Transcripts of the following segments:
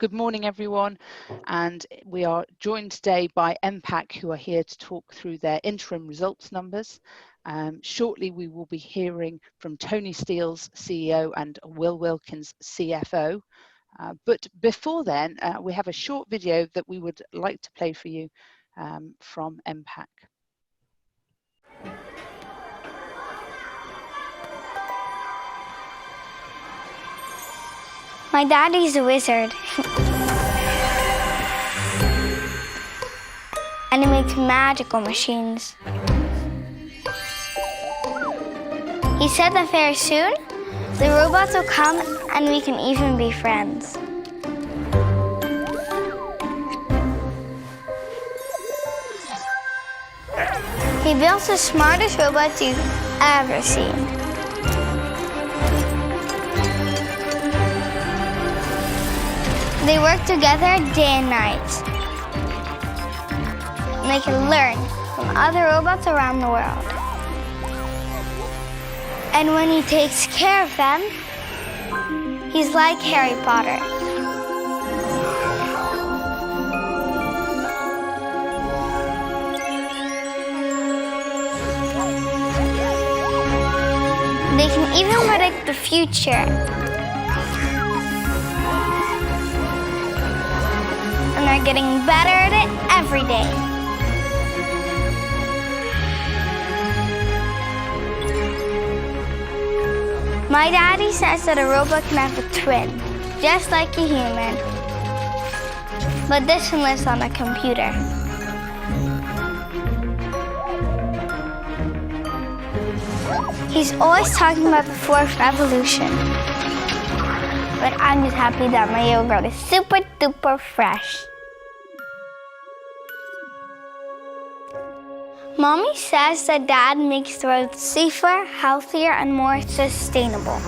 Good morning, everyone, and we are joined today by Mpac, who are here to talk through their interim results numbers. Shortly, we will be hearing from Tony Steele's CEO and Will Wilkins, CFO. But before then, we have a short video that we would like to play for you from Mpac. My daddy's a wizard. And he makes magical machines. He said that very soon, the robots will come and we can even be friends. He built the smartest robots you've ever seen. They work together day and night. And they can learn from other robots around the world. And when he takes care of them, he's like Harry Potter. They can even predict the future. And they're getting better at it every day. My daddy says that a robot can have a twin, just like a human. But this one lives on a computer. He's always talking about the fourth revolution. But I'm just happy that my yogurt is super duper fresh. Mommy says that Dad makes the world safer, healthier, and more sustainable.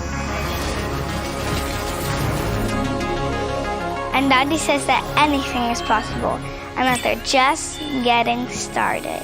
And Daddy says that anything is possible and that they're just getting started.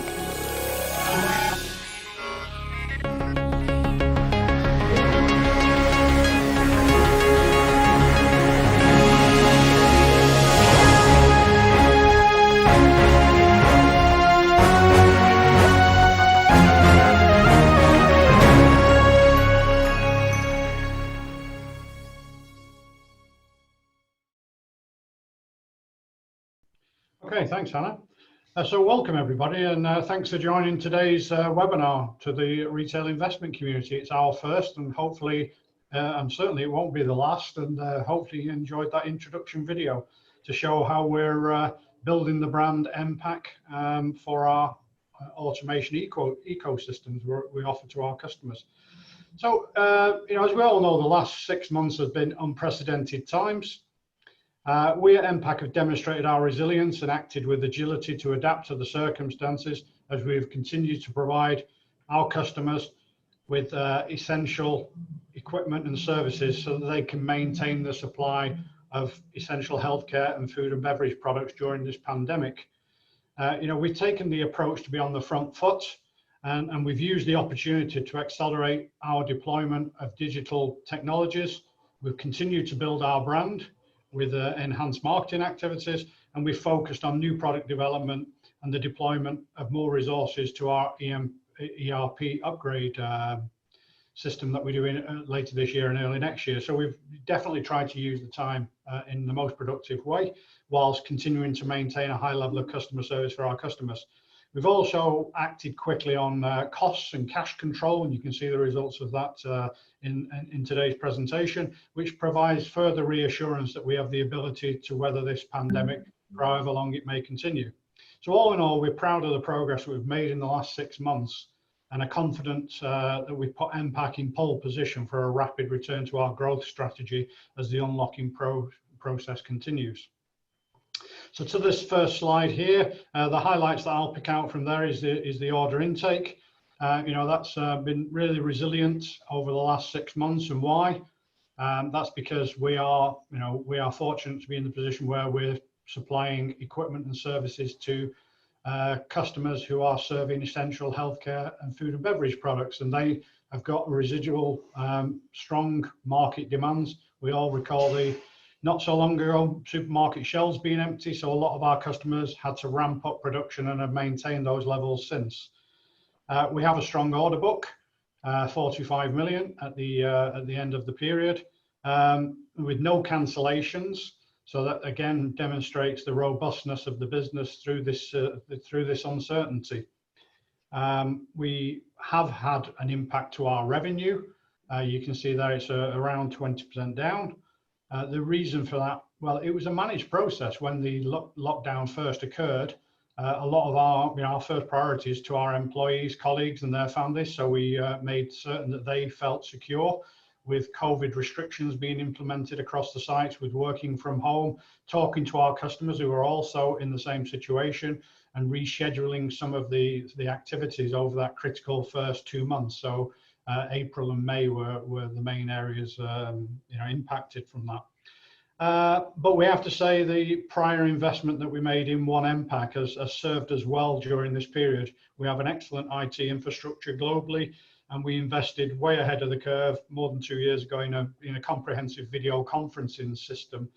Okay, thanks, Hannah. So welcome everybody, and thanks for joining today's webinar to the retail investment community. It's our first, and hopefully, and certainly it won't be the last, and hopefully you enjoyed that introduction video to show how we're building the brand Mpac for our automation ecosystems we offer to our customers. So, as we all know, the last 6 months have been unprecedented times. We at Mpac have demonstrated our resilience and acted with agility to adapt to the circumstances as we've continued to provide our customers with essential equipment and services so that they can maintain the supply of essential healthcare and food and beverage products during this pandemic. We've taken the approach to be on the front foot, and we've used the opportunity to accelerate our deployment of digital technologies. We've continued to build our brand with enhanced marketing activities, and we've focused on new product development and the deployment of more resources to our ERP upgrade system that we're doing later this year and early next year. So we've definitely tried to use the time in the most productive way, whilst continuing to maintain a high level of customer service for our customers. We've also acted quickly on costs and cash control, and you can see the results of that in today's presentation, which provides further reassurance that we have the ability to weather this pandemic for however long it may continue. So all in all, we're proud of the progress we've made in the last 6 months, and are confident that we've put Mpac in pole position for a rapid return to our growth strategy as the unlocking process continues. So to this first slide here, the highlights that I'll pick out from there is the order intake. That's been really resilient over the last 6 months, and why? That's because we are fortunate to be in the position where we're supplying equipment and services to customers who are serving essential healthcare and food and beverage products, and they have got residual strong market demands. We all recall the Not so long ago, supermarket shelves being empty, so a lot of our customers had to ramp up production and have maintained those levels since. We have a strong order book, 45 million at the end of the period, with no cancellations. So that again demonstrates the robustness of the business through this uncertainty. We have had an impact to our revenue. You can see there it's around 20% down. The reason for that, well, it was a managed process when the lockdown first occurred. A lot of our first priority is to our employees, colleagues and their families. So we made certain that they felt secure with COVID restrictions being implemented across the sites, with working from home, talking to our customers who are also in the same situation, and rescheduling some of the activities over that critical first 2 months. So April and May were the main areas impacted from that. But we have to say the prior investment that we made in Mpac has served us well during this period. We have an excellent IT infrastructure globally, and we invested way ahead of the curve more than 2 years ago in a comprehensive video conferencing system,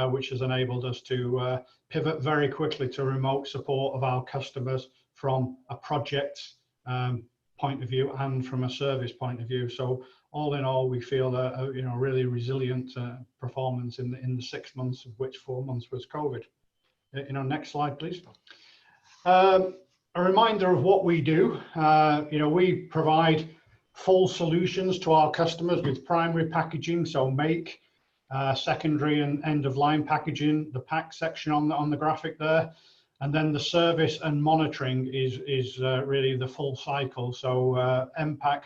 which has enabled us to pivot very quickly to remote support of our customers from a project point of view and from a service point of view. So all in all, we feel a really resilient performance in the 6 months, of which 4 months was COVID. Next slide, please. A reminder of what we do. We provide full solutions to our customers with primary packaging, so make, secondary and end of line packaging, the pack section on the graphic there, and then the service and monitoring is really the full cycle. So Mpac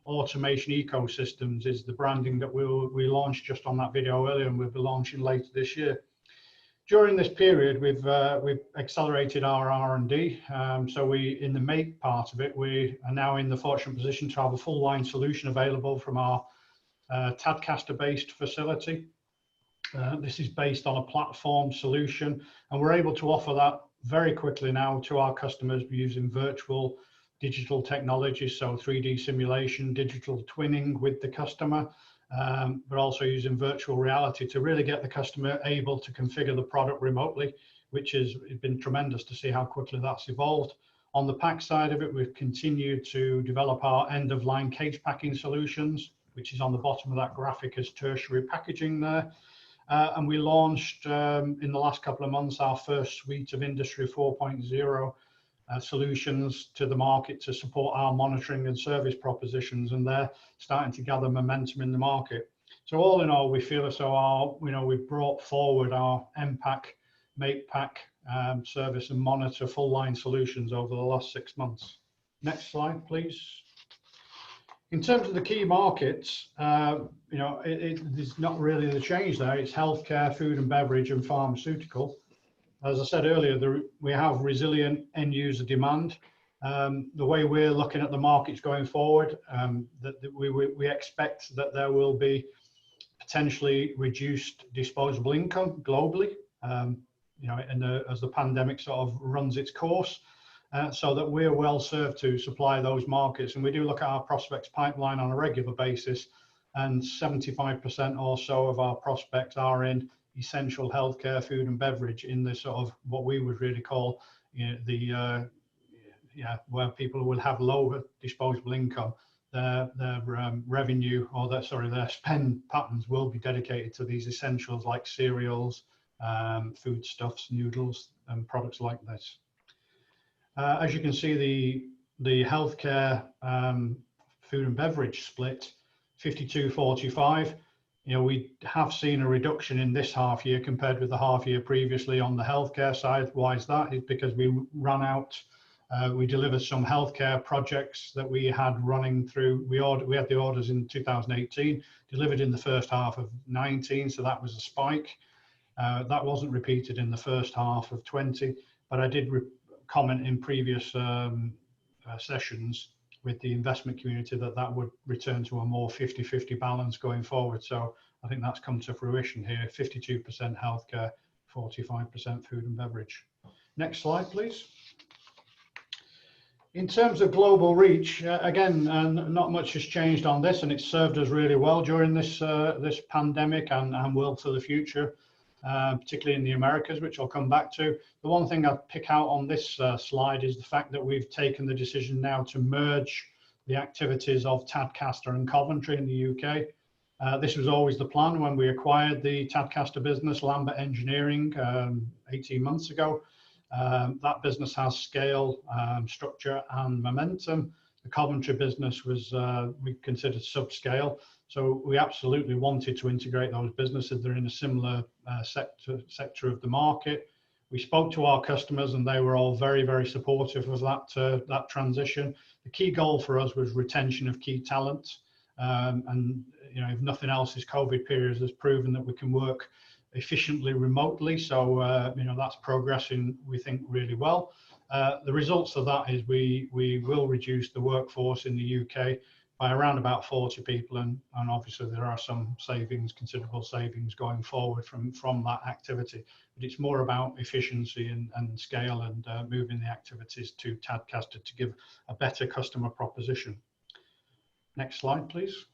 Automation Ecosystems is the branding that we launched just on that video earlier, and we'll be launching later this year. During this period, we've accelerated our R&D. So in the make part of it, we are now in the fortunate position to have a full line solution available from our Tadcaster-based facility. This is based on a platform solution, and we're able to offer that very quickly now to our customers using virtual digital technology, so 3D simulation, digital twinning with the customer, but also using virtual reality to really get the customer able to configure the product remotely, which has been tremendous to see how quickly that's evolved. On the pack side of it, we've continued to develop our end-of-line case packing solutions, which is on the bottom of that graphic as tertiary packaging there. And we launched in the last couple of months our first suite of Industry 4.0 solutions to the market to support our monitoring and service propositions, and they're starting to gather momentum in the market. So all in all, we feel as though we've brought forward our Mpac, make, pack, service and monitor full line solutions over the last 6 months. Next slide, please. In terms of the key markets, there's not really the change there. It's healthcare, food and beverage, and pharmaceutical. As I said earlier, we have resilient end user demand. The way we're looking at the markets going forward, that we expect that there will be potentially reduced disposable income globally, as the pandemic sort of runs its course. So that we're well served to supply those markets. And we do look at our prospects pipeline on a regular basis, and 75% or so of our prospects are in essential healthcare, food and beverage, in the sort of what we would really call where people will have lower disposable income. Their revenue or their spend patterns will be dedicated to these essentials like cereals, foodstuffs, noodles and products like this. As you can see, the healthcare food and beverage split 52-45. We have seen a reduction in this half year compared with the half year previously on the healthcare side. Why is that? It's because we delivered some healthcare projects that we had running through. We had the orders in 2018, delivered in the first half of 19, so that was a spike. That wasn't repeated in the first half of 20, but I did comment in previous sessions with the investment community that would return to a more 50-50 balance going forward. So I think that's come to fruition here, 52% healthcare, 45% food and beverage. Next slide, please. In terms of global reach, again, not much has changed on this, and it's served us really well during this this pandemic and will for the future, particularly in the Americas, which I'll come back to. The one thing I'd pick out on this slide is the fact that we've taken the decision now to merge the activities of Tadcaster and Coventry in the UK. This was always the plan when we acquired the Tadcaster business, Lambert Engineering, 18 months ago. That business has scale, structure and momentum. The Coventry business was, we considered subscale. So we absolutely wanted to integrate those businesses. They're in a similar sector of the market. We spoke to our customers and they were all very, very supportive of that transition. The key goal for us was retention of key talent. And you know, if nothing else, this COVID period has proven that we can work efficiently remotely, so you know, that's progressing, we think, really well. The results of that is we will reduce the workforce in the UK by around about 40 people, and obviously there are some savings, considerable savings going forward from that activity, but it's more about efficiency and scale and moving the activities to Tadcaster to give a better customer proposition. Next slide, please.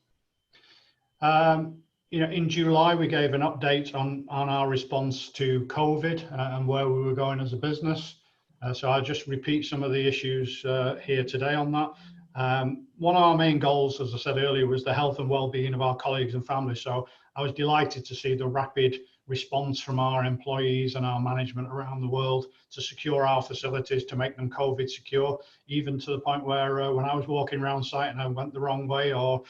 You know, in July, we gave an update on our response to COVID and where we were going as a business. So I'll just repeat some of the issues here today on that. One of our main goals, as I said earlier, was the health and well-being of our colleagues and families. So I was delighted to see the rapid response from our employees and our management around the world to secure our facilities, to make them COVID secure, even to the point where when I was walking around site and I went the wrong way or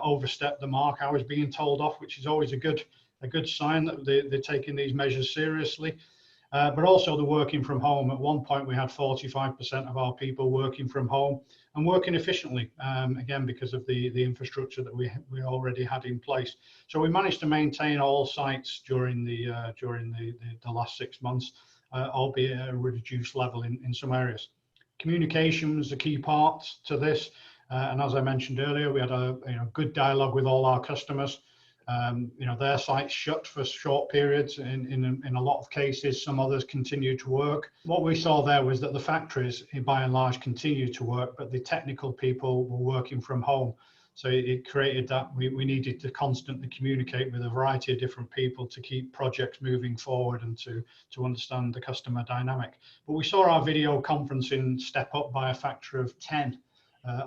overstepped the mark, I was being told off, which is always a good sign that they're taking these measures seriously. But also the working from home. At one point we had 45% of our people working from home and working efficiently, again, because of the infrastructure that we already had in place. So we managed to maintain all sites during the last 6 months, albeit at a reduced level in some areas. Communication was a key part to this, and as I mentioned earlier, we had a good dialogue with all our customers. You know, their sites shut for short periods in a lot of cases. Some others continued to work. What we saw there was that the factories by and large continued to work, but the technical people were working from home. So it created that we needed to constantly communicate with a variety of different people to keep projects moving forward and to understand the customer dynamic. But we saw our video conferencing step up by a factor of 10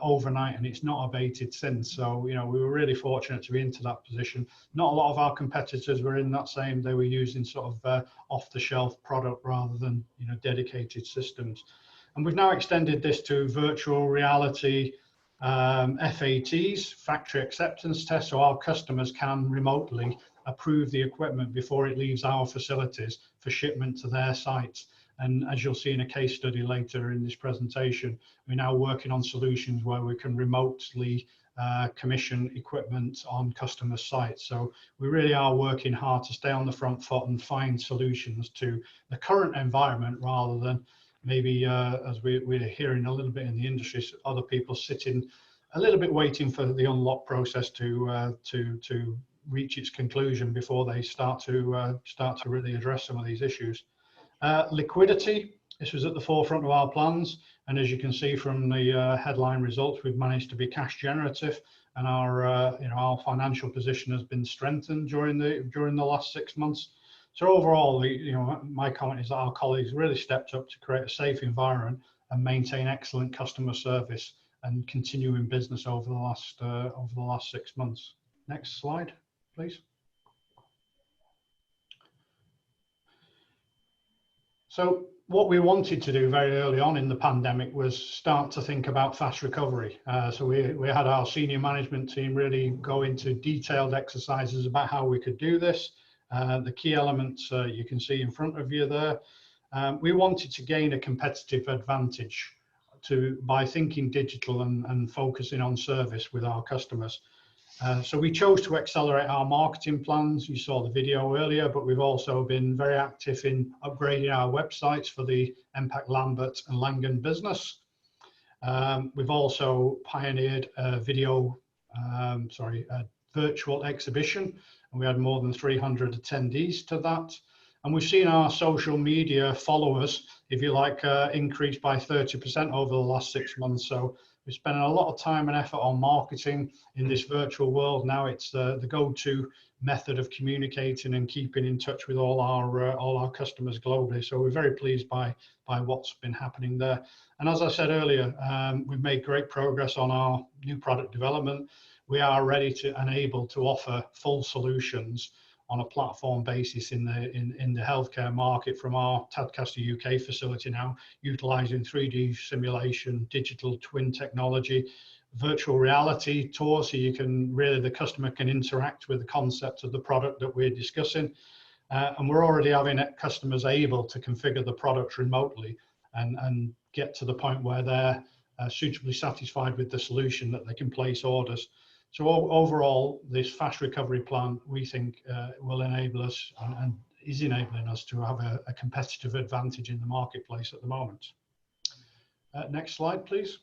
overnight, and it's not abated since. So, you know, we were really fortunate to be into that position. Not a lot of our competitors were in that same. They were using sort of off-the-shelf product rather than, you know, dedicated systems. And we've now extended this to virtual reality FATs, factory acceptance tests, so our customers can remotely approve the equipment before it leaves our facilities for shipment to their sites. And as you'll see in a case study later in this presentation, we're now working on solutions where we can remotely commission equipment on customer sites. So we really are working hard to stay on the front foot and find solutions to the current environment, rather than maybe, as we're hearing a little bit in the industry, other people sitting a little bit waiting for the unlock process to reach its conclusion before they start to really address some of these issues. Liquidity, this was at the forefront of our plans, and as you can see from the headline results, we've managed to be cash generative, and our our financial position has been strengthened during the last 6 months. So overall, my comment is that our colleagues really stepped up to create a safe environment and maintain excellent customer service and continuing business over the last 6 months. Next slide, please. So what we wanted to do very early on in the pandemic was start to think about fast recovery. So we had our senior management team really go into detailed exercises about how we could do this. The key elements you can see in front of you there. We wanted to gain a competitive advantage by thinking digital and focusing on service with our customers. So we chose to accelerate our marketing plans. You saw the video earlier, but we've also been very active in upgrading our websites for the Mpac Lambert and Langen business. We've also pioneered a virtual exhibition, and we had more than 300 attendees to that. And we've seen our social media followers, if you like, increase by 30% over the last 6 months. So we're spending a lot of time and effort on marketing in this virtual world. Now it's the go-to method of communicating and keeping in touch with all our customers globally. So we're very pleased by what's been happening there. And as I said earlier, we've made great progress on our new product development. We are ready to and able to offer full solutions on a platform basis in the healthcare market from our Tadcaster UK facility now, utilizing 3D simulation, digital twin technology, virtual reality tours, so you can really, the customer can interact with the concept of the product that we're discussing. And we're already having customers able to configure the product remotely and get to the point where they're suitably satisfied with the solution that they can place orders. So overall, this fast recovery plan, we think, will enable us and is enabling us to have a competitive advantage in the marketplace at the moment. Next slide, please.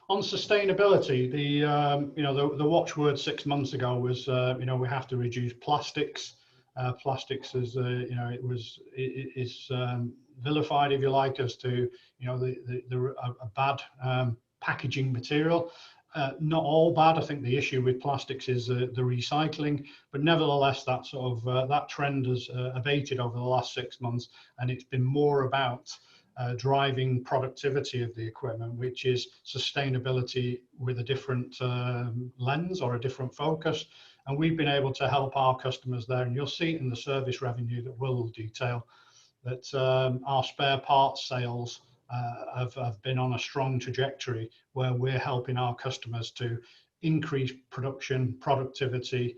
On sustainability, the watchword 6 months ago was, we have to reduce plastics. Plastics is, is vilified, if you like, as to, a bad packaging material. Not all bad. I think the issue with plastics is the recycling, but nevertheless, that sort of that trend has abated over the last 6 months, and it's been more about driving productivity of the equipment, which is sustainability with a different lens or a different focus. And we've been able to help our customers there, and you'll see it in the service revenue that Will detail, that our spare parts sales have been on a strong trajectory where we're helping our customers to increase production, productivity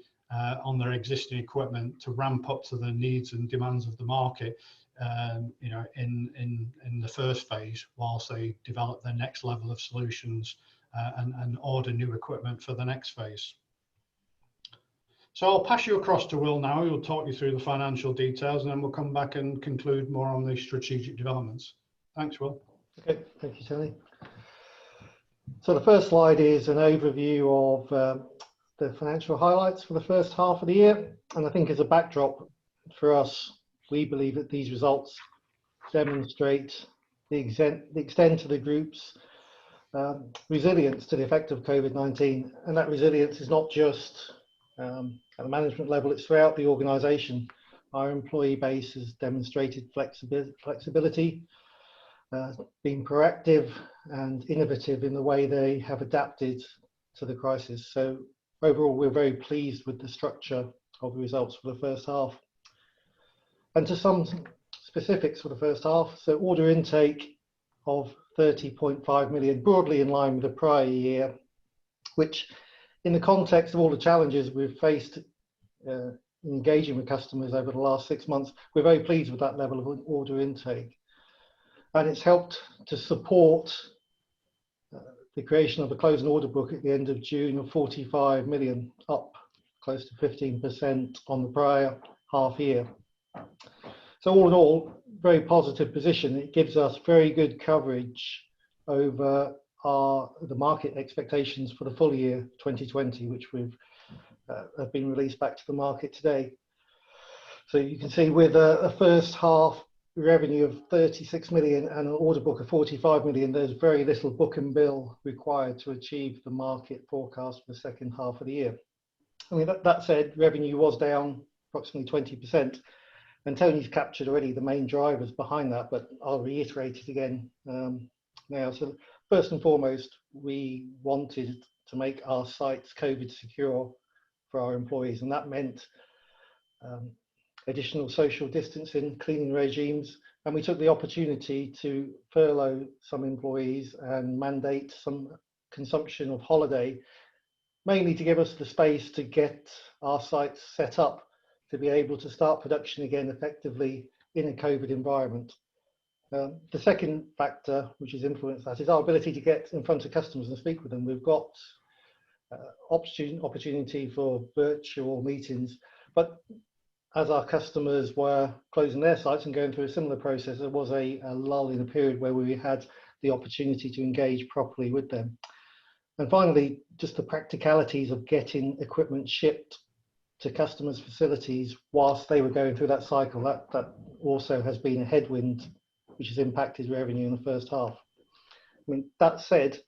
on their existing equipment to ramp up to the needs and demands of the market, in the first phase, whilst they develop their next level of solutions and order new equipment for the next phase. So I'll pass you across to Will now. He'll talk you through the financial details, and then we'll come back and conclude more on the strategic developments. Thanks, Will. Okay, thank you, Tony. So the first slide is an overview of the financial highlights for the first half of the year. And I think as a backdrop for us, we believe that these results demonstrate the extent of the group's resilience to the effect of COVID-19. And that resilience is not just at the management level, it's throughout the organisation. Our employee base has demonstrated flexibility, being proactive and innovative in the way they have adapted to the crisis. So overall, we're very pleased with the structure of the results for the first half. And to some specifics for the first half, so order intake of 30.5 million, broadly in line with the prior year, which in the context of all the challenges we've faced engaging with customers over the last 6 months, we're very pleased with that level of order intake. And it's helped to support the creation of a closing order book at the end of June of 45 million, up close to 15% on the prior half year. So all in all, very positive position. It gives us very good coverage over the market expectations for the full year 2020, which have been released back to the market today. So you can see with a first half revenue of 36 million and an order book of 45 million, there's very little book and bill required to achieve the market forecast for the second half of the year. I mean, that said, revenue was down approximately 20%, and Tony's captured already the main drivers behind that, but I'll reiterate it again now. So first and foremost, we wanted to make our sites COVID secure for our employees, and that meant additional social distancing, cleaning regimes, and we took the opportunity to furlough some employees and mandate some consumption of holiday, mainly to give us the space to get our sites set up to be able to start production again effectively in a COVID environment. The second factor which has influenced that is our ability to get in front of customers and speak with them. We've got opportunity for virtual meetings, but as our customers were closing their sites and going through a similar process, there was a lull in a period where we had the opportunity to engage properly with them. And finally, just the practicalities of getting equipment shipped to customers' facilities whilst they were going through that cycle. That also has been a headwind which has impacted revenue in the first half. I mean, that said,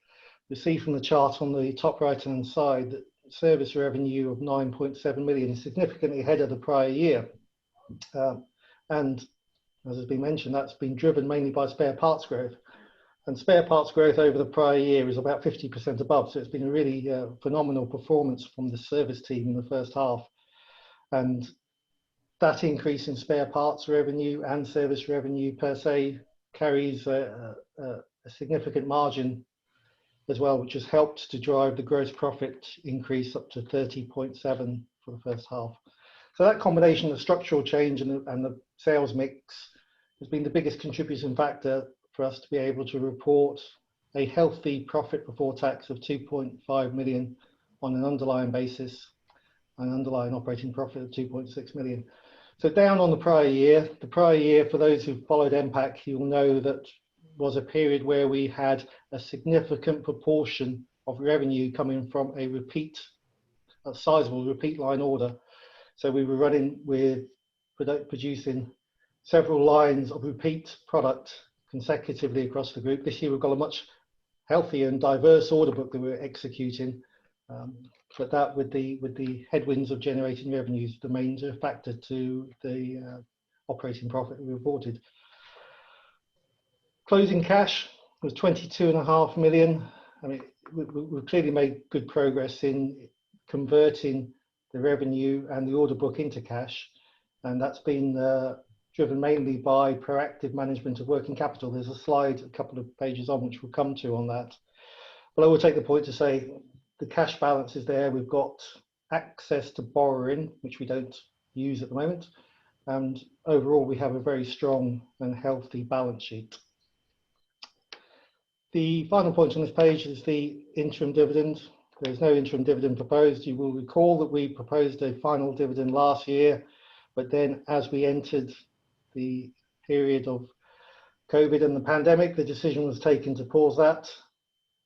you see from the chart on the top right-hand side that service revenue of 9.7 million is significantly ahead of the prior year. And as has been mentioned, that's been driven mainly by spare parts growth. And spare parts growth over the prior year is about 50% above. So it's been a really phenomenal performance from the service team in the first half. And that increase in spare parts revenue and service revenue per se carries a significant margin as well, which has helped to drive the gross profit increase up to 30.7 for the first half. So that combination of structural change and the sales mix has been the biggest contributing factor for us to be able to report a healthy profit before tax of 2.5 million on an underlying basis, an underlying operating profit of 2.6 million. So down on the prior year. The prior year, for those who've followed Mpac, you'll know that was a period where we had a significant proportion of revenue coming from a sizable repeat line order. So we were running with producing several lines of repeat product consecutively across the group. This year we've got a much healthier and diverse order book that we're executing, but that with the headwinds of generating revenues, the main factor to the operating profit that we reported. Closing cash was 22.5 million. I mean, we've clearly made good progress in converting the revenue and the order book into cash, and that's been driven mainly by proactive management of working capital. There's a slide a couple of pages on which we'll come to on that, but I will take the point to say the cash balance is there. We've got access to borrowing, which we don't use at the moment, and overall we have a very strong and healthy balance sheet. The final point on this page is the interim dividend. There's no interim dividend proposed. You will recall that we proposed a final dividend last year, but then as we entered the period of COVID and the pandemic, the decision was taken to pause that.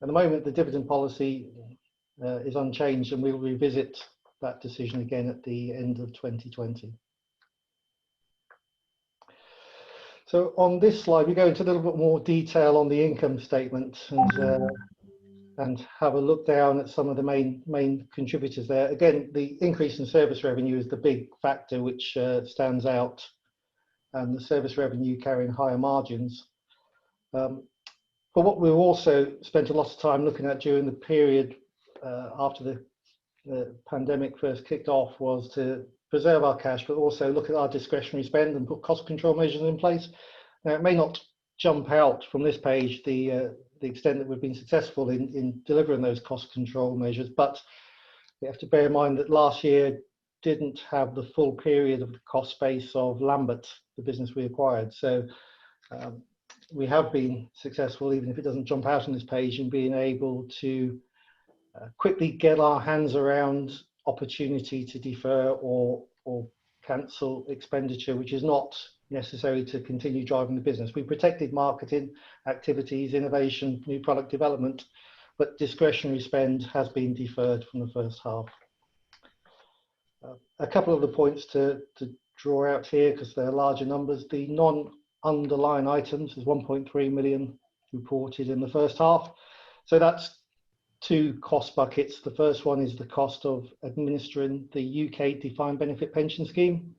At the moment, the dividend policy is unchanged, and we'll revisit that decision again at the end of 2020. So on this slide, we go into a little bit more detail on the income statement and have a look down at some of the main contributors there. Again, the increase in service revenue is the big factor which stands out, and the service revenue carrying higher margins. But what we've also spent a lot of time looking at during the period after the pandemic first kicked off was to preserve our cash, but also look at our discretionary spend and put cost control measures in place. Now, it may not jump out from this page the extent that we've been successful in delivering those cost control measures, but we have to bear in mind that last year didn't have the full period of the cost base of Lambert, the business we acquired. So we have been successful, even if it doesn't jump out on this page, in being able to quickly get our hands around opportunity to defer or cancel expenditure which is not necessary to continue driving the business. We protected marketing activities, innovation, new product development, but discretionary spend has been deferred from the first half. A couple of the points to draw out here, because they're larger numbers. The non-underlying items is 1.3 million reported in the first half. So that's two cost buckets. The first one is the cost of administering the UK defined benefit pension scheme.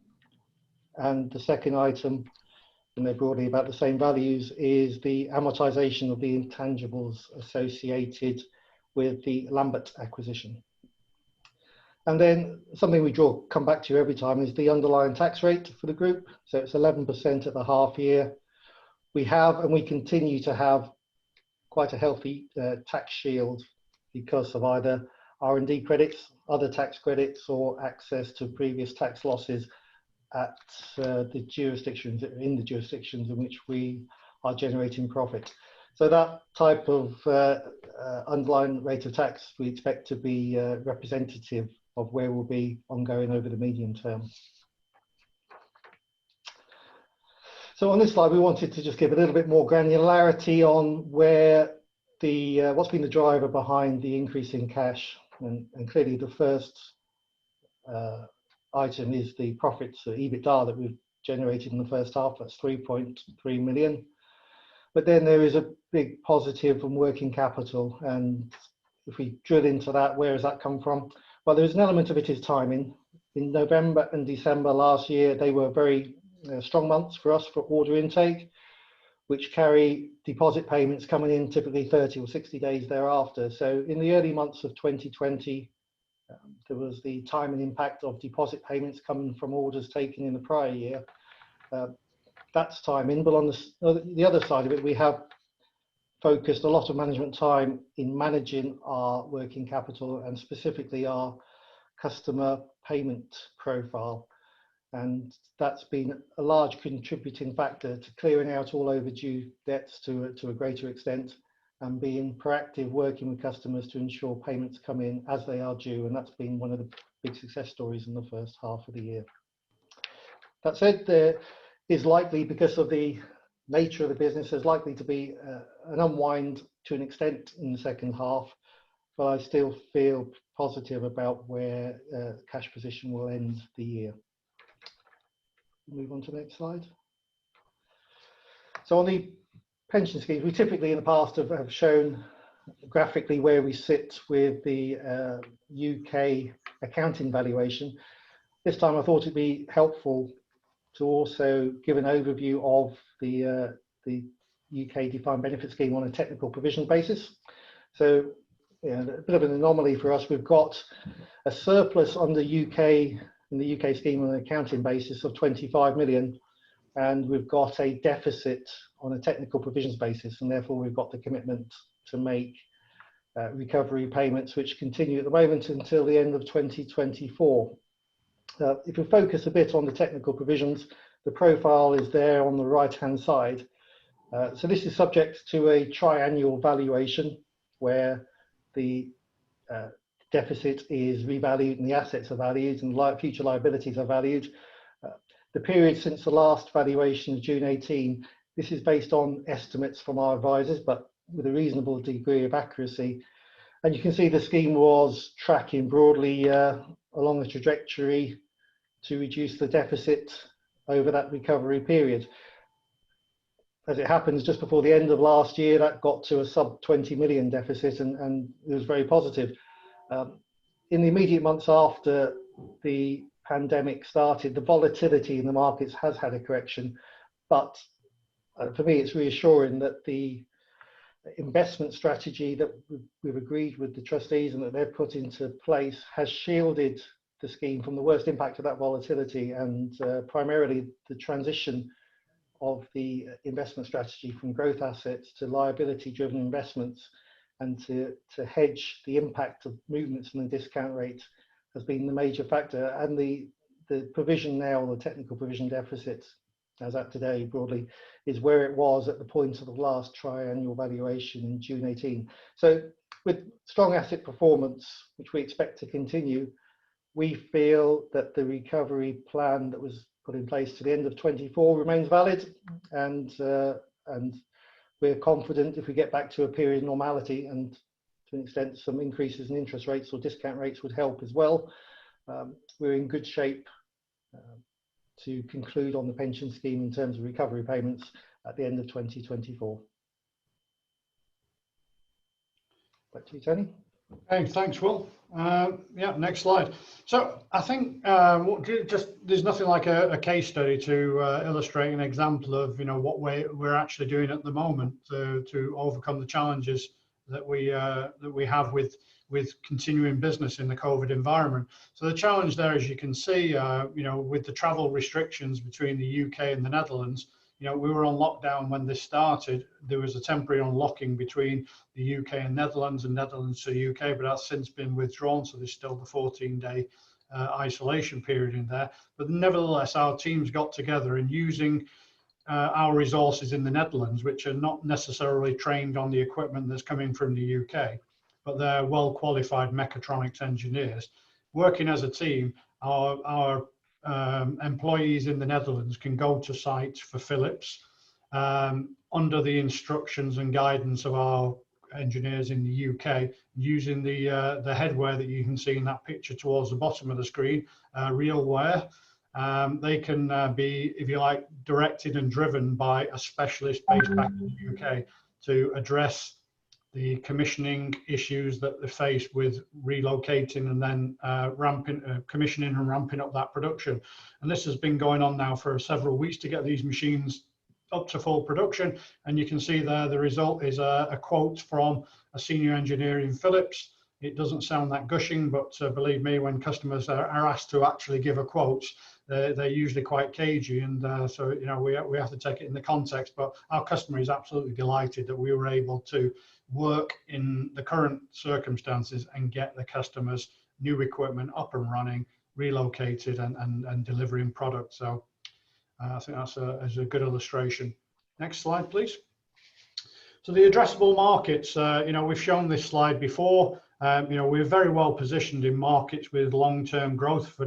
And the second item, and they're broadly about the same values, is the amortization of the intangibles associated with the Lambert acquisition. And then something we come back to every time is the underlying tax rate for the group. So it's 11% at the half year. We have, and we continue to have, quite a healthy tax shield because of either R&D credits, other tax credits, or access to previous tax losses at the jurisdictions in which we are generating profit. So that type of underlying rate of tax we expect to be representative of where we'll be ongoing over the medium term. So on this slide, we wanted to just give a little bit more granularity on where what's been the driver behind the increase in cash, and clearly the first item is the profits, EBITDA, that we've generated in the first half. That's 3.3 million. But then there is a big positive from working capital. And if we drill into that, where has that come from? Well, there's an element of it is timing. In November and December last year, they were very strong months for us for order intake, which carry deposit payments coming in typically 30 or 60 days thereafter. So in the early months of 2020, there was the timing impact of deposit payments coming from orders taken in the prior year. That's timing, but on the other side of it, we have focused a lot of management time in managing our working capital and specifically our customer payment profile. And that's been a large contributing factor to clearing out all overdue debts to a greater extent, and being proactive, working with customers to ensure payments come in as they are due. And that's been one of the big success stories in the first half of the year. That said, there is likely, because of the nature of the business, there's likely to be an unwind to an extent in the second half, but I still feel positive about where cash position will end the year. Move on to the next slide. So on the pension schemes, we typically in the past have shown graphically where we sit with the UK accounting valuation. This time I thought it'd be helpful to also give an overview of the UK defined benefit scheme on a technical provision basis. So a bit of an anomaly for us. We've got a surplus on the in the UK scheme on an accounting basis of 25 million, and we've got a deficit on a technical provisions basis, and therefore we've got the commitment to make recovery payments, which continue at the moment until the end of 2024. If we focus a bit on the technical provisions, the profile is there on the right hand side. So this is subject to a triannual valuation where the deficit is revalued and the assets are valued and future liabilities are valued. The period since the last valuation of June 18, this is based on estimates from our advisors, but with a reasonable degree of accuracy. And you can see the scheme was tracking broadly along a trajectory to reduce the deficit over that recovery period. As it happens, just before the end of last year, that got to a sub 20 million deficit, and it was very positive. In the immediate months after the pandemic started, the volatility in the markets has had a correction, but for me it's reassuring that the investment strategy that we've agreed with the trustees and that they've put into place has shielded the scheme from the worst impact of that volatility, and primarily the transition of the investment strategy from growth assets to liability driven investments, and to hedge the impact of movements in the discount rate has been the major factor. And the provision now, the technical provision deficit as at today broadly, is where it was at the point of the last triannual valuation in June 18. So with strong asset performance, which we expect to continue, we feel that the recovery plan that was put in place to the end of 24 remains valid, and we're confident if we get back to a period of normality, and to an extent some increases in interest rates or discount rates would help as well, we're in good shape to conclude on the pension scheme in terms of recovery payments at the end of 2024. Back to you, Tony. Hey, thanks, Will. Yeah, next slide. So I think there's nothing like a case study to illustrate an example of what we're actually doing at the moment to overcome the challenges that we have with continuing business in the COVID environment. So the challenge there, as you can see, with the travel restrictions between the UK and the Netherlands, we were on lockdown when this started. There was a temporary unlocking between the UK and Netherlands to the UK, but that's since been withdrawn. So there's still the 14-day isolation period in there. But nevertheless, our teams got together, and using our resources in the Netherlands, which are not necessarily trained on the equipment that's coming from the UK, but they're well qualified mechatronics engineers, working as a team, our employees in the Netherlands can go to site for Philips under the instructions and guidance of our engineers in the UK, using the headwear that you can see in that picture towards the bottom of the screen, real wear. They can be, if you like, directed and driven by a specialist based back in the UK to address the commissioning issues that they face with relocating and then commissioning and ramping up that production. And this has been going on now for several weeks to get these machines up to full production. And you can see there the result is a quote from a senior engineer in Philips. It doesn't sound that gushing, but believe me, when customers are asked to actually give a quote, they're usually quite cagey, and so you know we have to take it in the context. But our customer is absolutely delighted that we were able to work in the current circumstances and get the customers new equipment up and running, relocated, and delivering product. So I think that's a good illustration. Next slide, please. So the addressable markets, you know, we've shown this slide before. You know, we're very well positioned in markets with long-term growth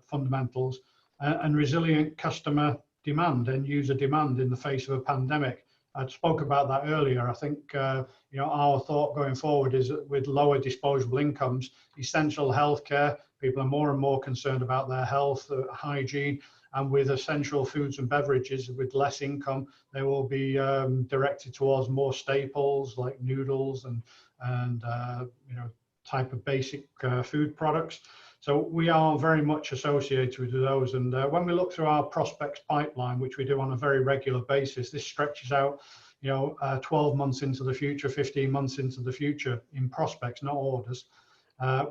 fundamentals and resilient customer demand and user demand in the face of a pandemic. I spoke about that earlier. I think you know, our thought going forward is that with lower disposable incomes, essential healthcare, people are more and more concerned about their health, hygiene, and with essential foods and beverages with less income, they will be directed towards more staples like noodles and you know, type of basic food products. So we are very much associated with those. And when we look through our prospects pipeline, which we do on a very regular basis, this stretches out, you know, 12 months into the future, 15 months into the future in prospects, not orders.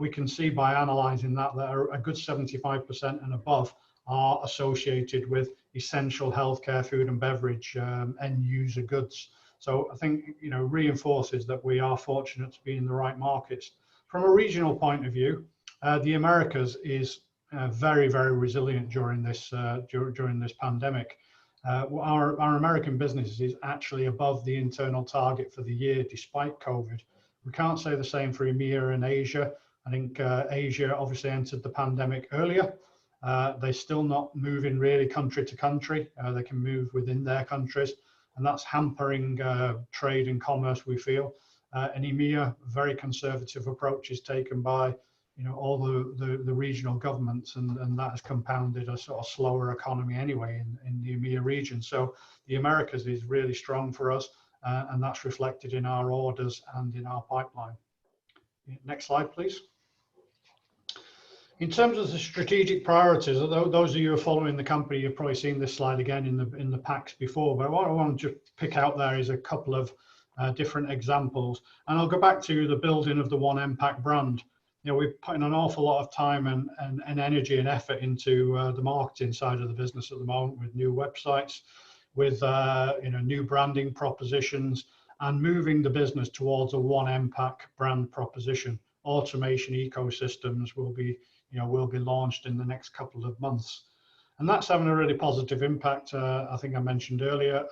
We can see by analysing that a good 75% and above are associated with essential healthcare, food and beverage, end user goods. So I think, you know, reinforces that we are fortunate to be in the right markets. From a regional point of view, the Americas is very, very resilient during this pandemic. Our American business is actually above the internal target for the year despite COVID. We can't say the same for EMEA and Asia. I think Asia obviously entered the pandemic earlier. They're still not moving really country to country. They can move within their countries, and that's hampering trade and commerce, we feel. In EMEA, very conservative approach is taken by, you know, all the regional governments, and that has compounded a sort of slower economy anyway in the EMEA region. So the Americas is really strong for us, and that's reflected in our orders and in our pipeline. Next slide, please. In terms of the strategic priorities, those of you who are following the company, you've probably seen this slide again in the packs before, but what I want to pick out there is a couple of different examples. And I'll go back to the building of the One Mpac brand. You know, we're putting an awful lot of time and energy and effort into the marketing side of the business at the moment, with new websites, with you know, new branding propositions, and moving the business towards a One Mpac brand proposition. Automation ecosystems will be launched in the next couple of months, and that's having a really positive impact. I think I mentioned earlier,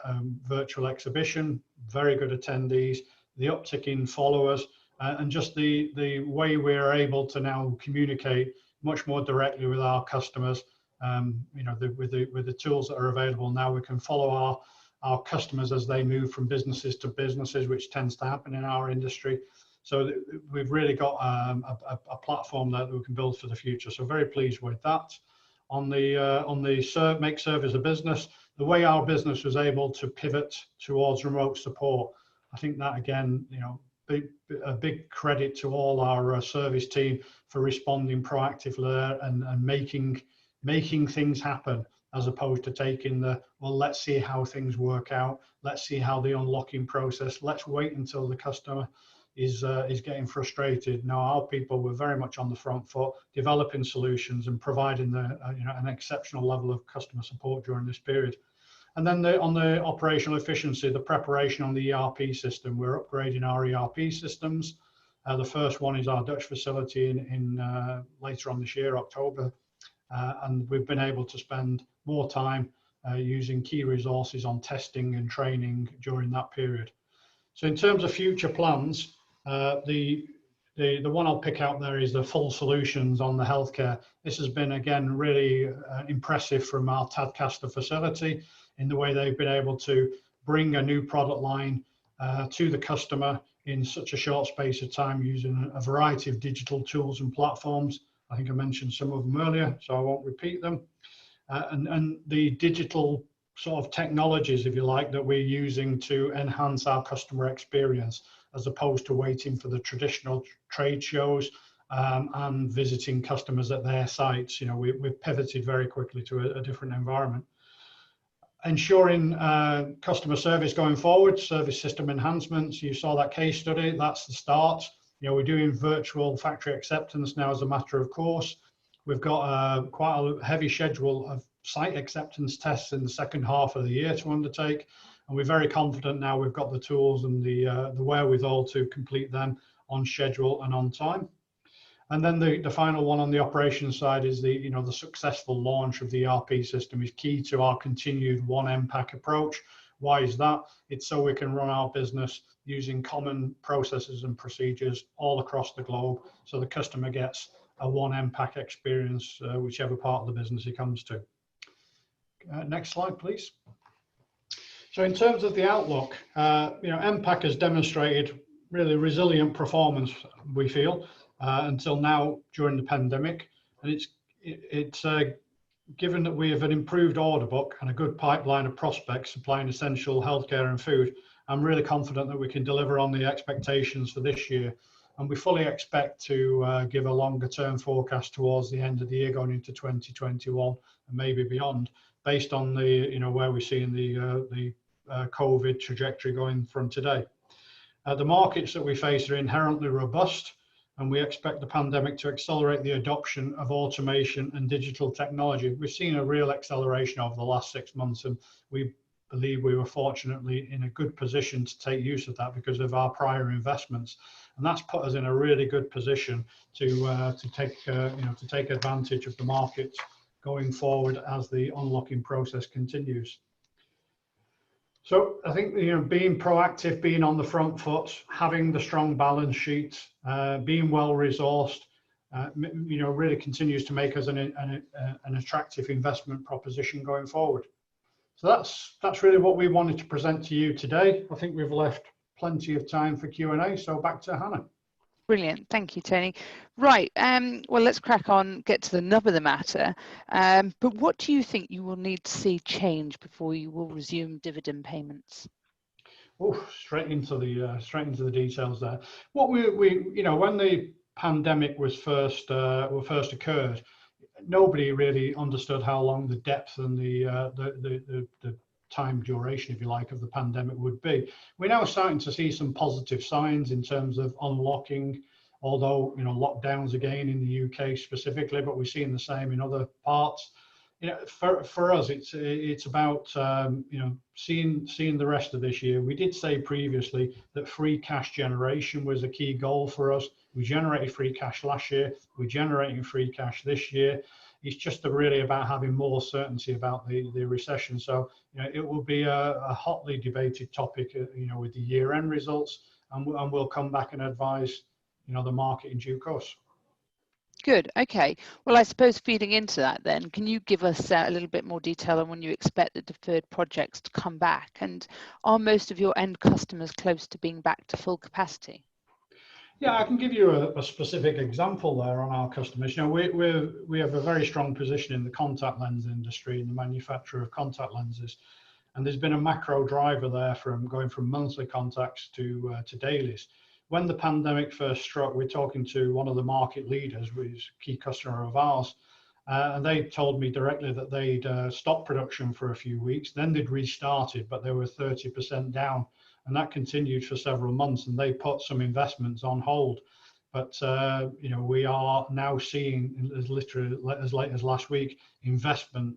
virtual exhibition, very good attendees, the uptick in followers, and just the way we're able to now communicate much more directly with our customers. You know, with the tools that are available now, we can follow our customers as they move from businesses to businesses, which tends to happen in our industry. So we've really got a platform that we can build for the future. So very pleased with that. On the make serve as a business, the way our business was able to pivot towards remote support, I think that again, you know, a big credit to all our service team for responding proactively and making things happen, as opposed to taking the, well, let's see how things work out, let's see how the unlocking process, let's wait until the customer is getting frustrated. No, our people were very much on the front foot, developing solutions and providing you know, an exceptional level of customer support during this period. And then on the operational efficiency, the preparation on the ERP system, we're upgrading our ERP systems. The first one is our Dutch facility in later on this year, October, and we've been able to spend more time using key resources on testing and training during that period. So in terms of future plans, the one I'll pick out there is the full solutions on the healthcare. This has been, again, really impressive from our Tadcaster facility in the way they've been able to bring a new product line to the customer in such a short space of time using a variety of digital tools and platforms. I think I mentioned some of them earlier, so I won't repeat them. And the digital sort of technologies, if you like, that we're using to enhance our customer experience, as opposed to waiting for the traditional trade shows and visiting customers at their sites. You know, we've pivoted very quickly to a different environment. Ensuring customer service going forward, service system enhancements. You saw that case study, that's the start. You know, we're doing virtual factory acceptance now as a matter of course. We've got quite a heavy schedule of site acceptance tests in the second half of the year to undertake. And we're very confident now we've got the tools and the wherewithal to complete them on schedule and on time. And then the final one on the operations side is the successful launch of the ERP system is key to our continued one Mpac approach. Why is that? It's so we can run our business using common processes and procedures all across the globe, so the customer gets a one Mpac experience, whichever part of the business he comes to. Next slide, please. So in terms of the outlook, Mpac has demonstrated really resilient performance, we feel, until now during the pandemic, and it's given that we have an improved order book and a good pipeline of prospects supplying essential healthcare and food. I'm really confident that we can deliver on the expectations for this year, and we fully expect to give a longer term forecast towards the end of the year, going into 2021 and maybe beyond, based on the where we're seeing the COVID trajectory going from today. The markets that we face are inherently robust, and we expect the pandemic to accelerate the adoption of automation and digital technology. We've seen a real acceleration over the last 6 months, and we believe we were fortunately in a good position to take use of that because of our prior investments, and that's put us in a really good position to take advantage of the markets going forward as the unlocking process continues. So I think being proactive, being on the front foot, having the strong balance sheet, being well resourced, really continues to make us an attractive investment proposition going forward. So that's really what we wanted to present to you today. I think we've left plenty of time for Q&A. So back to Hannah. Brilliant, thank you, Tony. Right, well, let's crack on, get to the nub of the matter. But what do you think you will need to see change before you will resume dividend payments? Oh, straight into the details there. What we when the pandemic was first occurred, nobody really understood how long the depth and the time duration, if you like, of the pandemic would be. We're now starting to see some positive signs in terms of unlocking, although lockdowns again in the UK specifically, but we're seeing the same in other parts. For us, it's about seeing the rest of this year. We did say previously that free cash generation was a key goal for us. We generated free cash last year. We're generating free cash this year. It's just really about having more certainty about the recession. So it will be a hotly debated topic, with the year-end results, and we'll come back and advise the market in due course. Good. Okay. Well, I suppose feeding into that, then, can you give us a little bit more detail on when you expect the deferred projects to come back, and are most of your end customers close to being back to full capacity? Yeah, I can give you a specific example there on our customers. We have a very strong position in the contact lens industry, in the manufacture of contact lenses, and there's been a macro driver there from going from monthly contacts to dailies. When the pandemic first struck, we're talking to one of the market leaders, who is a key customer of ours, and they told me directly that they'd stopped production for a few weeks, then they'd restarted, but they were 30% down. And that continued for several months, and they put some investments on hold. But we are now seeing, as late as last week, investment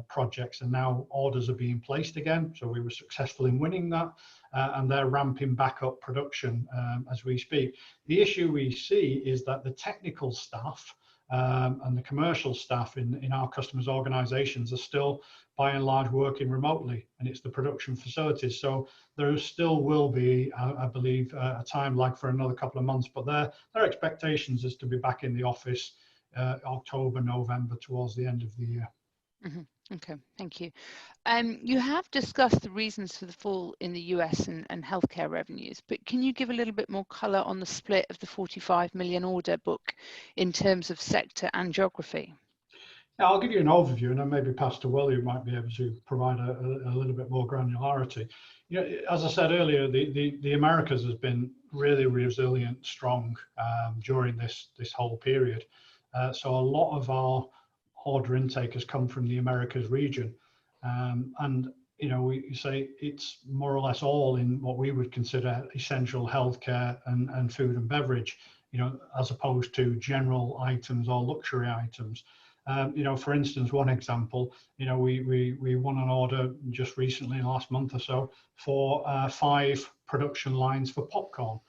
projects, and now orders are being placed again. So we were successful in winning that, and they're ramping back up production as we speak. The issue we see is that the technical staff and the commercial staff in our customers' organizations are still by and large working remotely, and it's the production facilities. So there still will be, I believe, a time lag for another couple of months, but their expectations is to be back in the office October, November, towards the end of the year. Okay, thank you. You have discussed the reasons for the fall in the US and healthcare revenues, but can you give a little bit more colour on the split of the 45 million order book in terms of sector and geography? Yeah, I'll give you an overview, and then maybe Pastor Will, you might be able to provide a little bit more granularity. You know, as I said earlier, the Americas has been really resilient, strong during this whole period. So a lot of our order intake has come from the Americas region, and you know, we say it's more or less all in what we would consider essential healthcare and food and beverage, you know, as opposed to general items or luxury items. You know, for instance, one example, you know, we won an order just recently, in the last month or so, for 5 production lines for popcorn.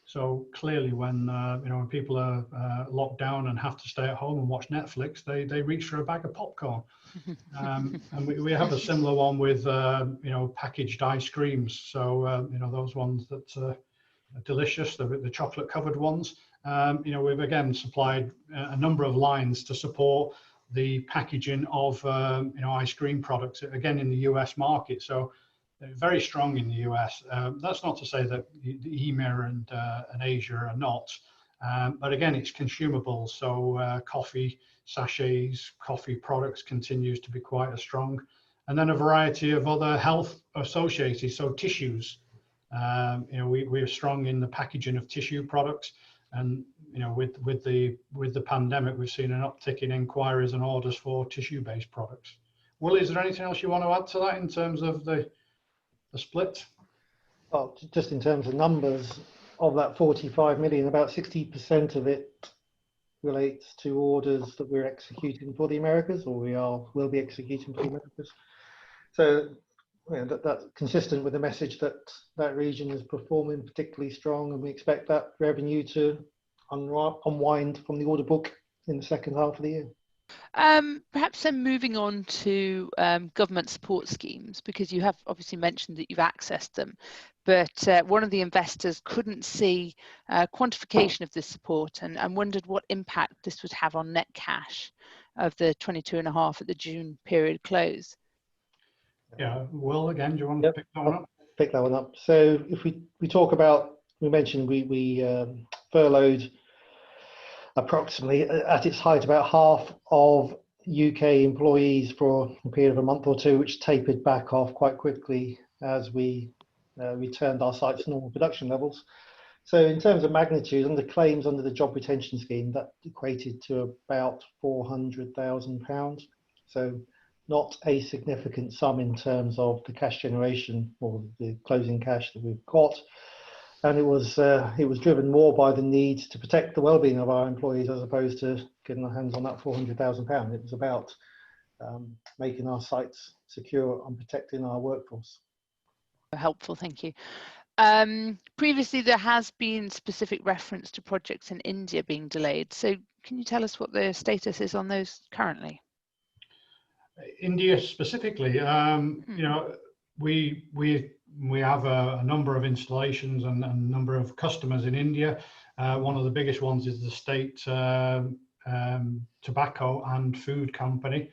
So clearly, when you know, when people are locked down and have to stay at home and watch Netflix, they reach for a bag of popcorn. And we have a similar one with you know, packaged ice creams. So you know, those ones that are delicious, the chocolate covered ones. You know, we've again supplied a number of lines to support the packaging of you know, ice cream products, again in the US market. So very strong in the US. That's not to say that the EMEA and Asia are not, but again, it's consumables. So coffee sachets, coffee products continues to be quite a strong, and then a variety of other health associated. So tissues, you know, we're strong in the packaging of tissue products, and you know, with the pandemic, we've seen an uptick in inquiries and orders for tissue-based products. Will, is there anything else you want to add to that in terms of the split? Well, just in terms of numbers, of that 45 million, about 60% of it relates to orders that we're executing for the Americas, or will be executing for the Americas. So you know, that's consistent with the message that that region is performing particularly strong, and we expect that revenue to unwind from the order book in the second half of the year. Perhaps then moving on to government support schemes, because you have obviously mentioned that you've accessed them, but one of the investors couldn't see quantification of this support and wondered what impact this would have on net cash of the 22.5 at the June period close. Yeah, Will, again, do you want to pick that one up? Pick that one up. So if we talk about, we mentioned we furloughed approximately at its height about half of UK employees for a period of a month or two, which tapered back off quite quickly as we returned our sites to normal production levels. So in terms of magnitude, under claims under the job retention scheme, that equated to about £400,000. So not a significant sum in terms of the cash generation or the closing cash that we've got. And it was driven more by the need to protect the well-being of our employees as opposed to getting our hands on that £400,000. It was about making our sites secure and protecting our workforce. Helpful, thank you. Previously, there has been specific reference to projects in India being delayed. So can you tell us what the status is on those currently? India specifically, you know, we have a number of installations and a number of customers in India. One of the biggest ones is the state tobacco and food company.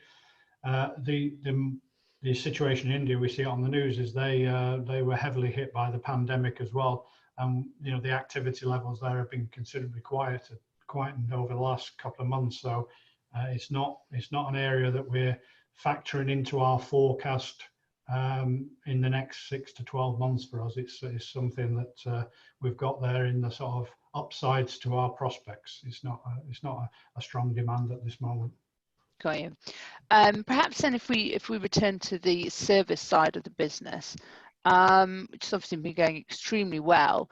The situation in India, we see it on the news, is they were heavily hit by the pandemic as well. You know, the activity levels there have been considerably quietened over the last couple of months. So it's not an area that we're factoring into our forecast in the next 6 to 12 months for us. It's something that we've got there in the sort of upsides to our prospects. It's not a strong demand at this moment. Got you. Perhaps then if we return to the service side of the business, which has obviously been going extremely well,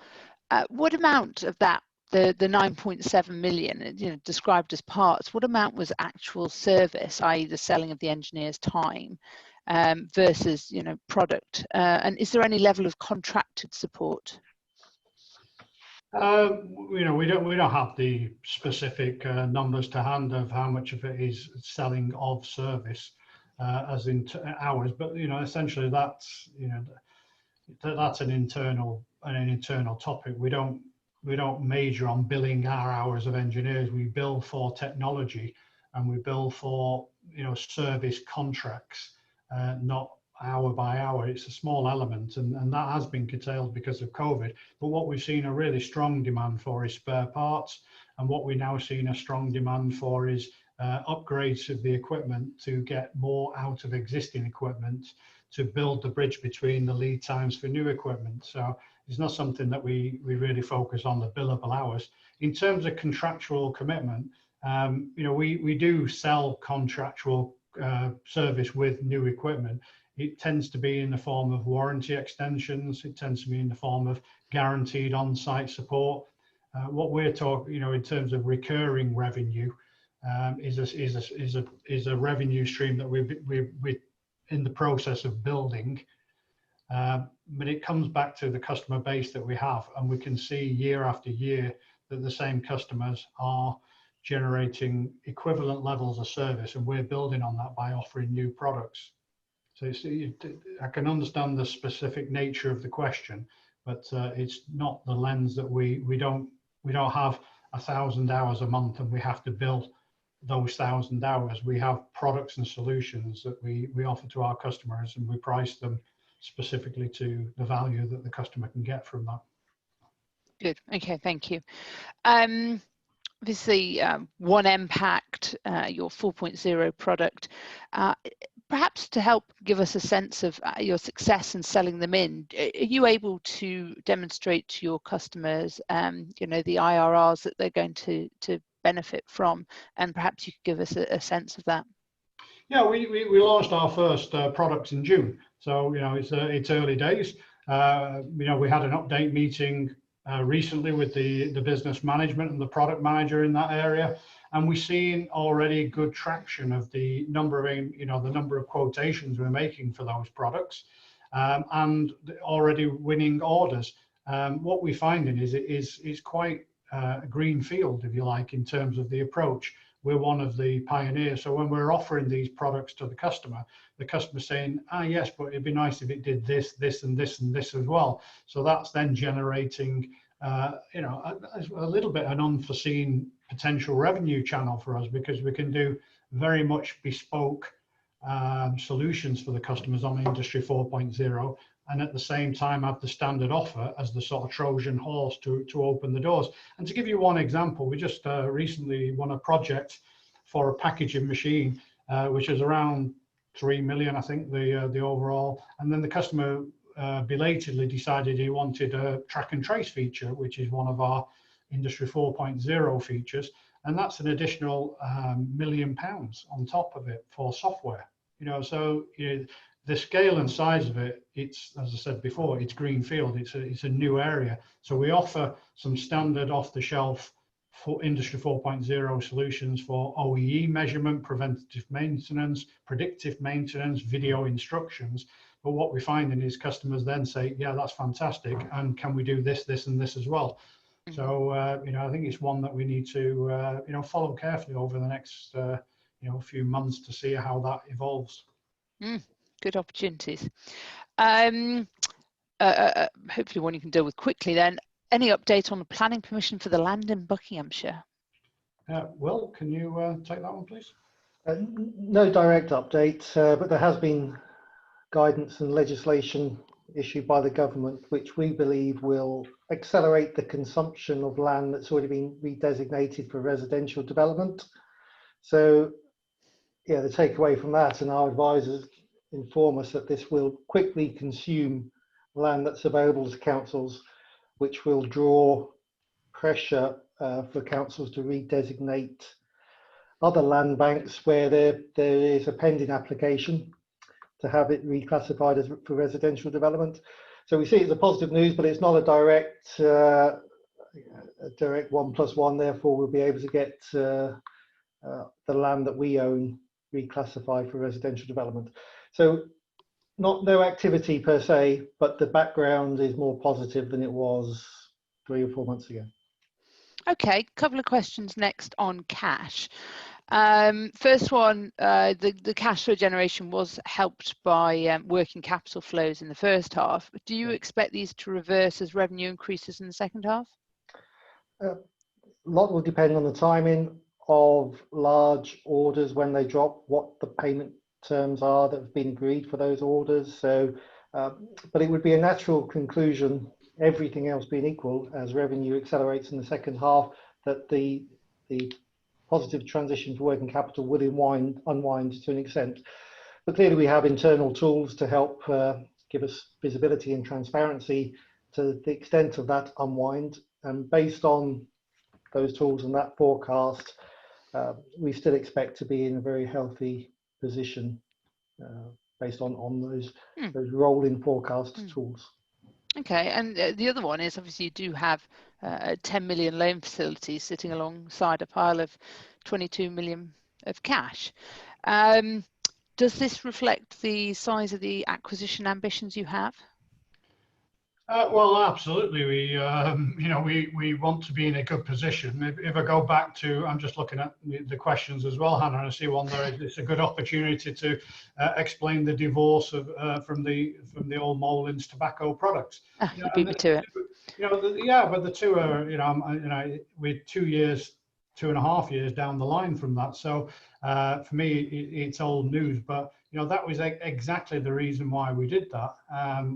what amount of that, the 9.7 million, you know, described as parts, what amount was actual service, i.e. the selling of the engineer's time, versus, you know, product? And is there any level of contracted support? You know, we don't have the specific numbers to hand of how much of it is selling of service, as in hours. But you know, essentially that's, you know, that's an internal topic. We don't major on billing our hours of engineers. We bill for technology, and we bill for service contracts, not hour by hour. It's a small element, and that has been curtailed because of COVID. But what we've seen a really strong demand for is spare parts, and what we're now seeing a strong demand for is upgrades of the equipment to get more out of existing equipment to build the bridge between the lead times for new equipment. So it's not something that we really focus on, the billable hours. In terms of contractual commitment, we do sell contractual service with new equipment. It tends to be in the form of warranty extensions. It tends to be in the form of guaranteed on-site support. What we're talking, in terms of recurring revenue, is a revenue stream that we're in the process of building. But it comes back to the customer base that we have, and we can see year after year that the same customers are generating equivalent levels of service, and we're building on that by offering new products. So I can understand the specific nature of the question, but it's not the lens that we don't have 1,000 hours a month and we have to bill those 1,000 hours. We have products and solutions that we offer to our customers, and we price them specifically to the value that the customer can get from that. Good. Okay, thank you. Obviously, one Mpac, your 4.0 product, perhaps to help give us a sense of your success in selling them in, are you able to demonstrate to your customers, the IRRs that they're going to benefit from, and perhaps you could give us a sense of that? Yeah, we launched our first products in June, so it's early days. We had an update meeting recently with the business management and the product manager in that area, and we've seen already good traction of the number of quotations we're making for those products, and already winning orders. What we're finding is it's quite a green field, if you like, in terms of the approach. We're one of the pioneers, so when we're offering these products to the customer's saying, yes, but it'd be nice if it did this, this, and this, and this as well. So that's then generating a little bit an unforeseen potential revenue channel for us, because we can do very much bespoke solutions for the customers on Industry 4.0, and at the same time have the standard offer as the sort of Trojan horse to open the doors. And to give you one example, we just recently won a project for a packaging machine, which is around 3 million, I think, the overall. And then the customer belatedly decided he wanted a track and trace feature, which is one of our Industry 4.0 features, and that's an additional £1 million on top of it for software. So the scale and size of it, it's, as I said before, it's greenfield. It's a new area. So we offer some standard off-the-shelf for Industry 4.0 solutions for OEE measurement, preventative maintenance, predictive maintenance, video instructions. But what we're finding is customers then say, yeah, that's fantastic, and can we do this, this, and this as well? So I think it's one that we need to follow carefully over the next few months to see how that evolves. Good opportunities. Hopefully one you can deal with quickly then. Any update on the planning permission for the land in Buckinghamshire? Will, can you take that one, please? No direct update, but there has been guidance and legislation issued by the government, which we believe will accelerate the consumption of land that's already been redesignated for residential development. So, yeah, the takeaway from that, and our advisors inform us that this will quickly consume land that's available to councils, which will draw pressure for councils to redesignate other land banks where there is a pending application to have it reclassified as for residential development. So we see it as a positive news, but it's not a direct 1+1. Therefore, we'll be able to get the land that we own reclassified for residential development. So no activity per se, but the background is more positive than it was 3 or 4 months ago. Okay, couple of questions next on cash. First one, the cash flow generation was helped by working capital flows in the first half. Do you expect these to reverse as revenue increases in the second half? A lot will depend on the timing of large orders when they drop, what the payment terms are that have been agreed for those orders. So, but it would be a natural conclusion, everything else being equal, as revenue accelerates in the second half, that the positive transition to working capital will unwind to an extent. But clearly we have internal tools to help give us visibility and transparency to the extent of that unwind. And based on those tools and that forecast, we still expect to be in a very healthy position based on those rolling forecast tools. Okay, and the other one is obviously you do have a 10 million loan facility sitting alongside a pile of 22 million of cash. Does this reflect the size of the acquisition ambitions you have? Well, absolutely. We want to be in a good position. If I go back to, I'm just looking at the questions as well, Hannah, and I see one there. It's a good opportunity to explain the divorce of from the old Molin's tobacco products. You beat me to it. Yeah, but the two are, we're 2.5 years down the line from that. So for me, it's old news, but that was exactly the reason why we did that.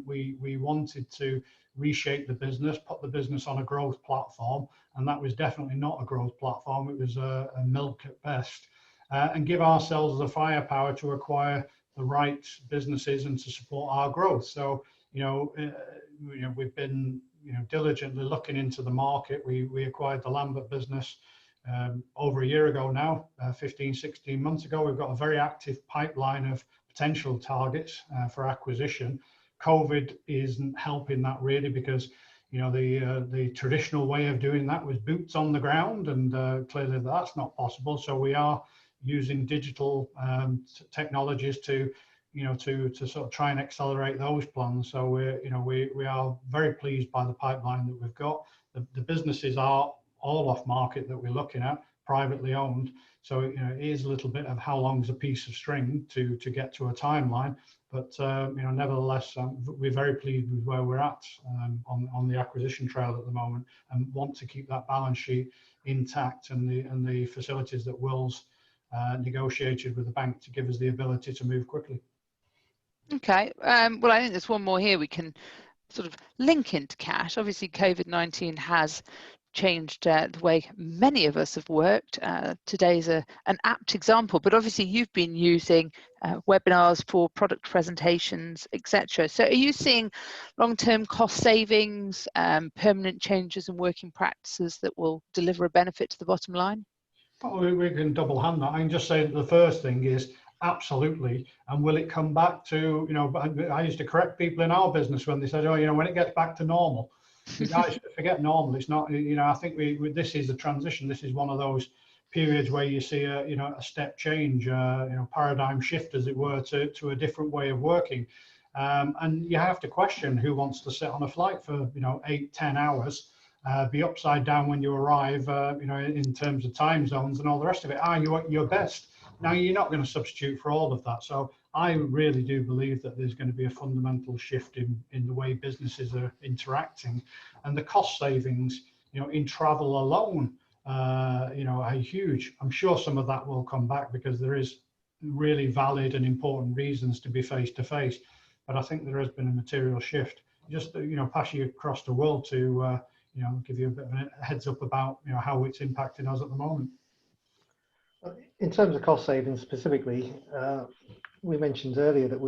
We wanted to reshape the business, put the business on a growth platform, and that was definitely not a growth platform. It was a milk at best, and give ourselves the firepower to acquire the right businesses and to support our growth. So we've been diligently looking into the market. We acquired the Lambert business over a year ago now, 16 months ago. We've got a very active pipeline of potential targets for acquisition. COVID isn't helping that really, because the traditional way of doing that was boots on the ground, and clearly that's not possible. So we are using digital technologies to sort of try and accelerate those plans. So we are very pleased by the pipeline that we've got. The businesses are all off market that we're looking at, privately owned. So it is a little bit of how long's a piece of string to get to a timeline. But nevertheless, we're very pleased with where we're at on the acquisition trail at the moment, and want to keep that balance sheet intact and the facilities that Will's negotiated with the bank to give us the ability to move quickly. Okay, well, I think there's one more here we can sort of link into cash. Obviously, COVID-19 has changed the way many of us have worked. Today's an apt example, but obviously you've been using webinars for product presentations, etc. So are you seeing long-term cost savings, permanent changes in working practices that will deliver a benefit to the bottom line? Well, we can double hand that. I can just say that the first thing is absolutely. And will it come back to, I used to correct people in our business when they said, when it gets back to normal. Guys, forget normal. It's not. I think this is a transition. This is one of those periods where you see a step change, paradigm shift, as it were, to a different way of working. And you have to question who wants to sit on a flight for 8-10 hours, be upside down when you arrive, in terms of time zones and all the rest of it. Are you at your best? Now, you're not going to substitute for all of that. So I really do believe that there's going to be a fundamental shift in the way businesses are interacting, and the cost savings, in travel alone, are huge. I'm sure some of that will come back because there is really valid and important reasons to be face to face. But I think there has been a material shift. Just pass you across the world to give you a bit of a heads up about how it's impacting us at the moment. In terms of cost savings specifically, we mentioned earlier that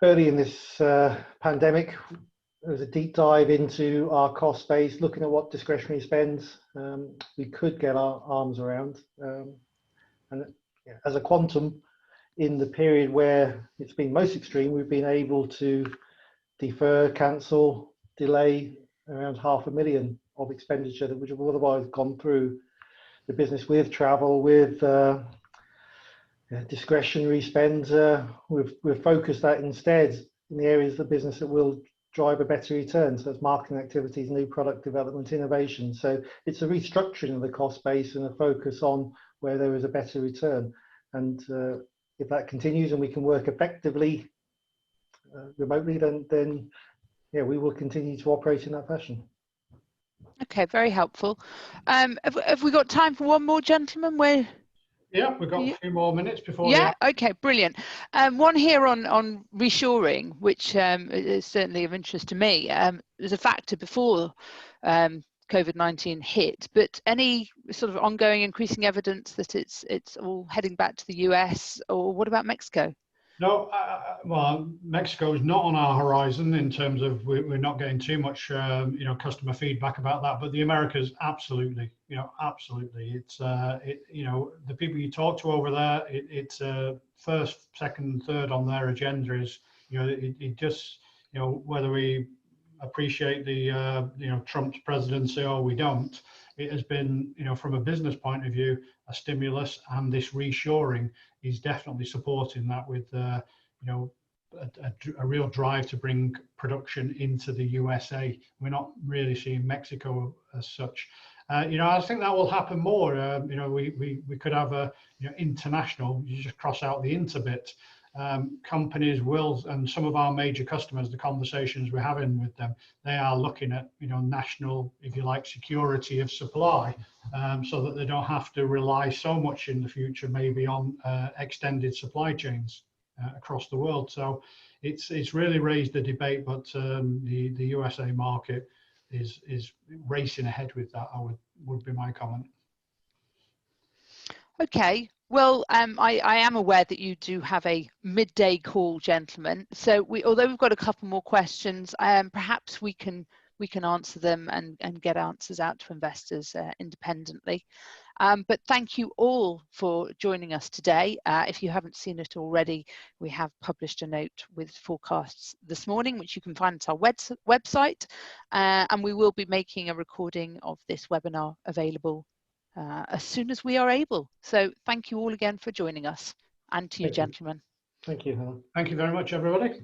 early in this pandemic, there was a deep dive into our cost base, looking at what discretionary spends we could get our arms around. And as a quantum, in the period where it's been most extreme, we've been able to defer, cancel, delay around £500,000 of expenditure that would have otherwise gone through the business, with travel, with discretionary spend. We've focused that instead in the areas of the business that will drive a better return. So it's marketing activities, new product development, innovation. So it's a restructuring of the cost base and a focus on where there is a better return. And if that continues and we can work effectively remotely, then we will continue to operate in that fashion. Okay, very helpful. Have we got time for one more, gentleman? Yeah, we've got a few more minutes before the Yeah, okay, brilliant. One here on reshoring, which is certainly of interest to me. There's a factor before COVID-19 hit, but any sort of ongoing increasing evidence that it's all heading back to the US, or what about Mexico? No, well, Mexico is not on our horizon in terms of we're not getting too much, customer feedback about that. But the Americas, absolutely, absolutely. It's, the people you talk to over there, it's first, second, third on their agenda is, it just, whether we appreciate the, Trump's presidency or we don't, it has been, from a business point of view, a stimulus, and this reshoring is definitely supporting that with, a real drive to bring production into the USA. We're not really seeing Mexico as such. I think that will happen more. We could have a, international, you just cross out the inter bit. Companies will, and some of our major customers, the conversations we're having with them, they are looking at, national, if you like, security of supply, so that they don't have to rely so much in the future, maybe on extended supply chains across the world. So it's really raised the debate, but the USA market is racing ahead with that. Would be my comment. Okay, well, I am aware that you do have a midday call, gentlemen. So although we've got a couple more questions, perhaps we can answer them and get answers out to investors independently. But thank you all for joining us today. If you haven't seen it already, we have published a note with forecasts this morning, which you can find at our website. And we will be making a recording of this webinar available as soon as we are able. So thank you all again for joining us, and to you, gentlemen. Thank you, Helen. Thank you very much, everybody.